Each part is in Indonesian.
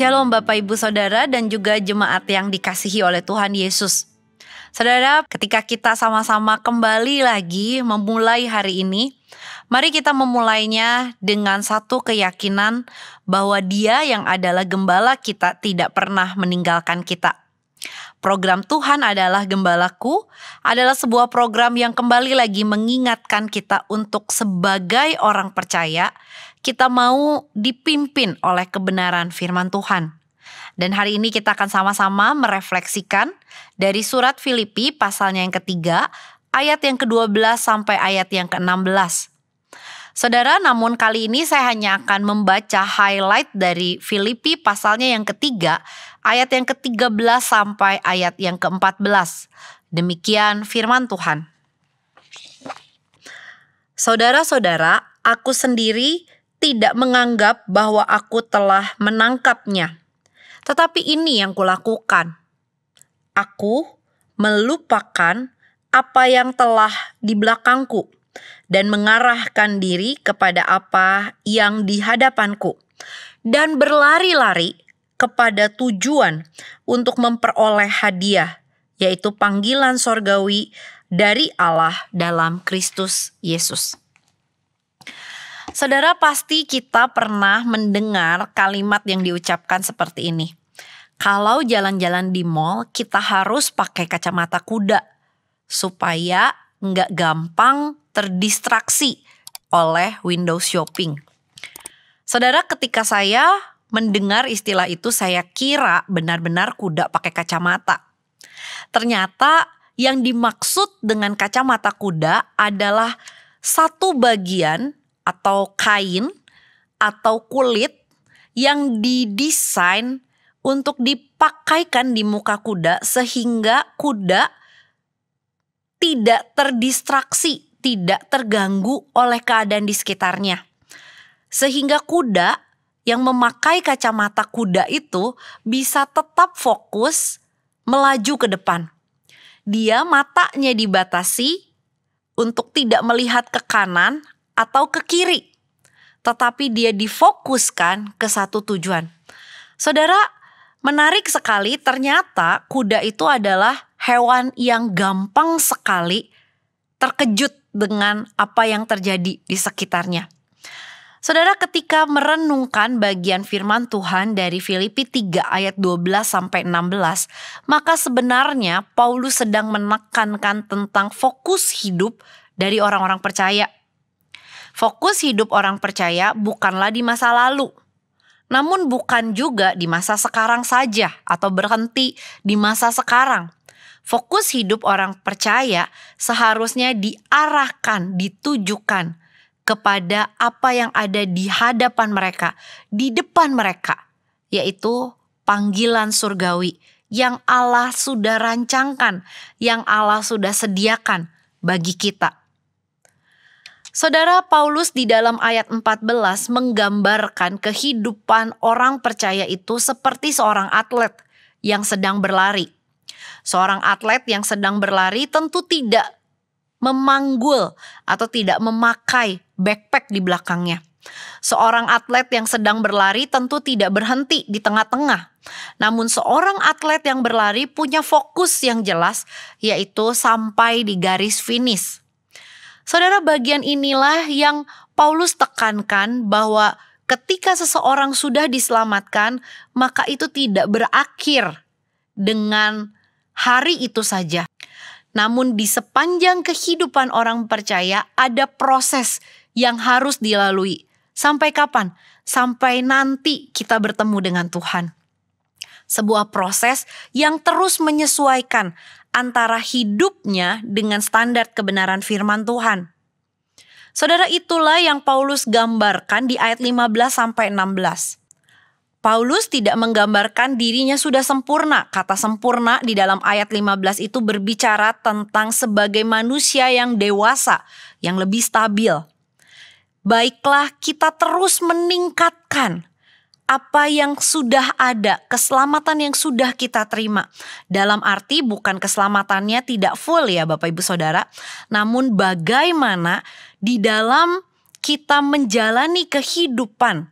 Shalom Bapak Ibu Saudara dan juga jemaat yang dikasihi oleh Tuhan Yesus. Saudara, ketika kita sama-sama kembali lagi memulai hari ini, mari kita memulainya dengan satu keyakinan bahwa Dia yang adalah gembala kita tidak pernah meninggalkan kita. Program Tuhan adalah Gembalaku adalah sebuah program yang kembali lagi mengingatkan kita untuk sebagai orang percaya, kita mau dipimpin oleh kebenaran firman Tuhan. Dan hari ini kita akan sama-sama merefleksikan dari surat Filipi pasalnya yang ketiga, ayat yang ke-12 sampai ayat yang ke-16. Saudara, namun kali ini saya hanya akan membaca highlight dari Filipi pasalnya yang ketiga, ayat yang ke-13 sampai ayat yang ke-14. Demikian firman Tuhan. Saudara-saudara, aku sendiri tidak menganggap bahwa aku telah menangkapnya. Tetapi ini yang kulakukan. Aku melupakan apa yang telah di belakangku dan mengarahkan diri kepada apa yang di hadapanku, dan berlari-lari kepada tujuan untuk memperoleh hadiah, yaitu panggilan sorgawi dari Allah dalam Kristus Yesus. Saudara, pasti kita pernah mendengar kalimat yang diucapkan seperti ini. Kalau jalan-jalan di mall, kita harus pakai kacamata kuda supaya nggak gampang terdistraksi oleh window shopping. Saudara, ketika saya mendengar istilah itu, saya kira benar-benar kuda pakai kacamata. Ternyata yang dimaksud dengan kacamata kuda adalah satu bagian atau kain atau kulit yang didesain untuk dipakaikan di muka kuda sehingga kuda tidak terdistraksi, tidak terganggu oleh keadaan di sekitarnya. Sehingga kuda yang memakai kacamata kuda itu bisa tetap fokus melaju ke depan. Dia matanya dibatasi untuk tidak melihat ke kanan atau ke kiri, tetapi dia difokuskan ke satu tujuan. Saudara, menarik sekali, ternyata kuda itu adalah hewan yang gampang sekali terkejut dengan apa yang terjadi di sekitarnya. Saudara, ketika merenungkan bagian firman Tuhan dari Filipi 3 ayat 12 sampai 16, maka sebenarnya Paulus sedang menekankan tentang fokus hidup dari orang-orang percaya. Fokus hidup orang percaya bukanlah di masa lalu, namun bukan juga di masa sekarang saja atau berhenti di masa sekarang. Fokus hidup orang percaya seharusnya diarahkan, ditujukan kepada apa yang ada di hadapan mereka, di depan mereka, yaitu panggilan surgawi yang Allah sudah rancangkan, yang Allah sudah sediakan bagi kita. Saudara, Paulus di dalam ayat 14 menggambarkan kehidupan orang percaya itu seperti seorang atlet yang sedang berlari. Seorang atlet yang sedang berlari tentu tidak memanggul atau tidak memakai backpack di belakangnya. Seorang atlet yang sedang berlari tentu tidak berhenti di tengah-tengah. Namun seorang atlet yang berlari punya fokus yang jelas, yaitu sampai di garis finish. Saudara, bagian inilah yang Paulus tekankan bahwa ketika seseorang sudah diselamatkan, maka itu tidak berakhir dengan hari itu saja. Namun di sepanjang kehidupan orang percaya ada proses yang harus dilalui. Sampai kapan? Sampai nanti kita bertemu dengan Tuhan. Sebuah proses yang terus menyesuaikan antara hidupnya dengan standar kebenaran firman Tuhan. Saudara, itulah yang Paulus gambarkan di ayat 15 sampai 16. Paulus tidak menggambarkan dirinya sudah sempurna. Kata sempurna di dalam ayat 15 itu berbicara tentang sebagai manusia yang dewasa, yang lebih stabil. Baiklah, kita terus meningkatkan apa yang sudah ada, keselamatan yang sudah kita terima. Dalam arti bukan keselamatannya tidak full ya Bapak Ibu Saudara, namun bagaimana di dalam kita menjalani kehidupan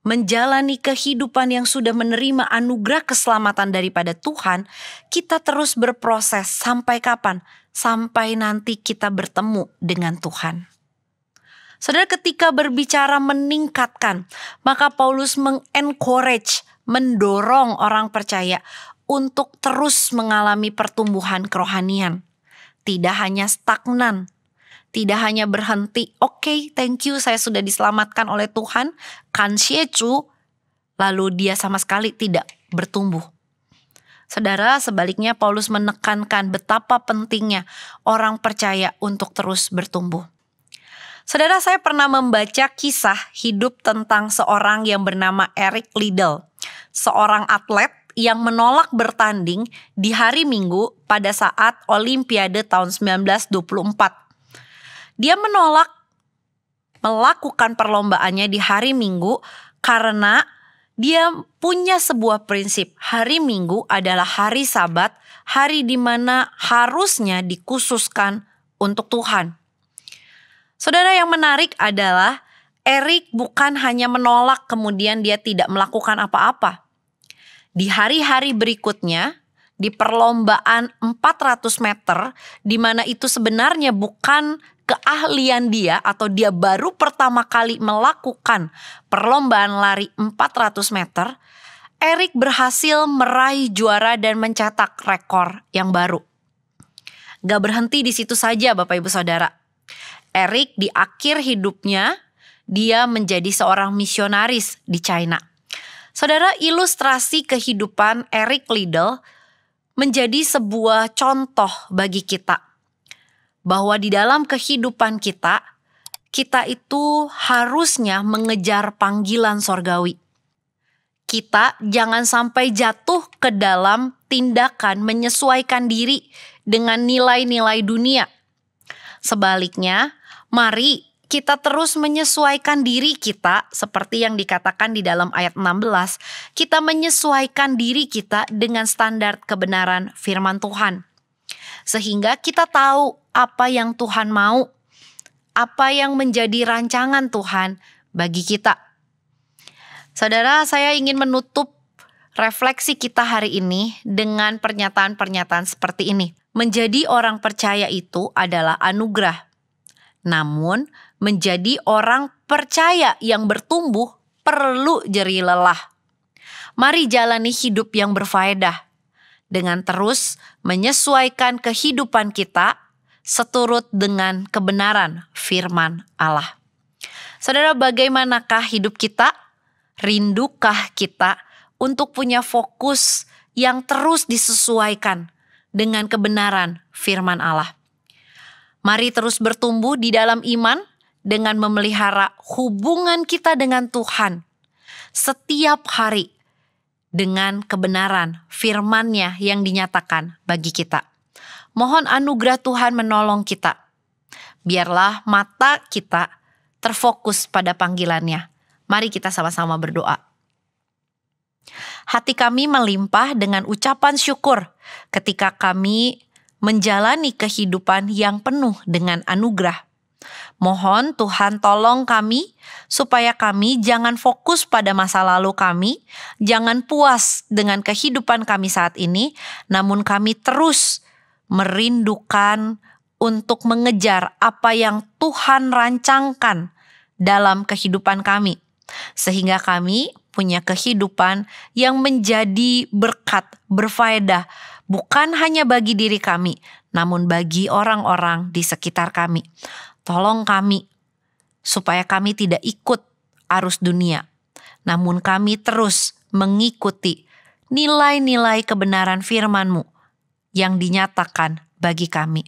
menjalani kehidupan yang sudah menerima anugerah keselamatan daripada Tuhan, kita terus berproses sampai kapan? Sampai nanti kita bertemu dengan Tuhan. Saudara, ketika berbicara meningkatkan, maka Paulus mengencourage, mendorong orang percaya untuk terus mengalami pertumbuhan kerohanian. Tidak hanya stagnan, tidak hanya berhenti, oke, thank you, saya sudah diselamatkan oleh Tuhan, kansiecu, lalu dia sama sekali tidak bertumbuh. Saudara, sebaliknya Paulus menekankan betapa pentingnya orang percaya untuk terus bertumbuh. Saudara, saya pernah membaca kisah hidup tentang seorang yang bernama Eric Liddell, seorang atlet yang menolak bertanding di hari Minggu pada saat Olimpiade tahun 1924. Dia menolak melakukan perlombaannya di hari Minggu karena dia punya sebuah prinsip. Hari Minggu adalah hari Sabat, hari di mana harusnya dikhususkan untuk Tuhan. Saudara, yang menarik adalah Eric bukan hanya menolak kemudian dia tidak melakukan apa-apa. Di hari-hari berikutnya, di perlombaan 400 meter, di mana itu sebenarnya bukan keahlian dia atau dia baru pertama kali melakukan perlombaan lari 400 meter, Eric berhasil meraih juara dan mencetak rekor yang baru. Gak berhenti di situ saja Bapak Ibu Saudara. Eric di akhir hidupnya, dia menjadi seorang misionaris di China. Saudara, ilustrasi kehidupan Eric Liddell menjadi sebuah contoh bagi kita. Bahwa di dalam kehidupan kita itu harusnya mengejar panggilan sorgawi. Kita jangan sampai jatuh ke dalam tindakan menyesuaikan diri dengan nilai-nilai dunia. Sebaliknya, mari kita terus menyesuaikan diri kita seperti yang dikatakan di dalam ayat 16. Kita menyesuaikan diri kita dengan standar kebenaran firman Tuhan. Sehingga kita tahu apa yang Tuhan mau, apa yang menjadi rancangan Tuhan bagi kita. Saudara, saya ingin menutup refleksi kita hari ini dengan pernyataan-pernyataan seperti ini. Menjadi orang percaya itu adalah anugerah. Namun, menjadi orang percaya yang bertumbuh perlu jerih lelah. Mari jalani hidup yang berfaedah dengan terus menyesuaikan kehidupan kita seturut dengan kebenaran firman Allah. Saudara, bagaimanakah hidup kita? Rindukah kita untuk punya fokus yang terus disesuaikan dengan kebenaran firman Allah? Mari terus bertumbuh di dalam iman dengan memelihara hubungan kita dengan Tuhan setiap hari dengan kebenaran firman-Nya yang dinyatakan bagi kita. Mohon anugerah Tuhan menolong kita. Biarlah mata kita terfokus pada panggilan-Nya. Mari kita sama-sama berdoa. Hati kami melimpah dengan ucapan syukur ketika kami menjalani kehidupan yang penuh dengan anugerah. Mohon Tuhan tolong kami supaya kami jangan fokus pada masa lalu kami, jangan puas dengan kehidupan kami saat ini, namun kami terus merindukan untuk mengejar apa yang Tuhan rancangkan dalam kehidupan kami. Sehingga kami punya kehidupan yang menjadi berkat, berfaedah, bukan hanya bagi diri kami, namun bagi orang-orang di sekitar kami. Tolong kami, supaya kami tidak ikut arus dunia, namun kami terus mengikuti nilai-nilai kebenaran firman-Mu yang dinyatakan bagi kami.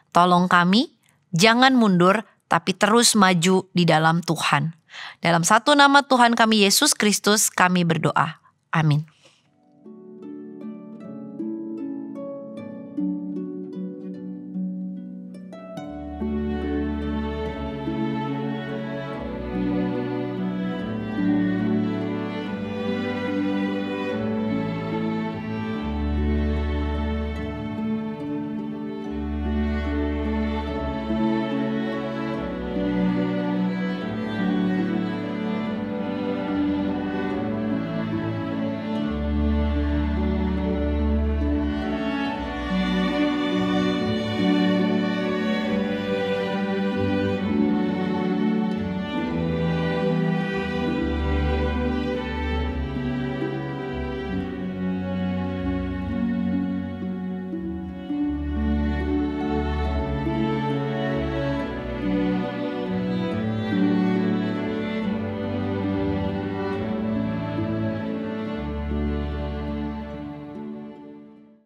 Tolong kami, jangan mundur, tapi terus maju di dalam Tuhan. Dalam satu nama Tuhan kami Yesus Kristus kami berdoa. Amin.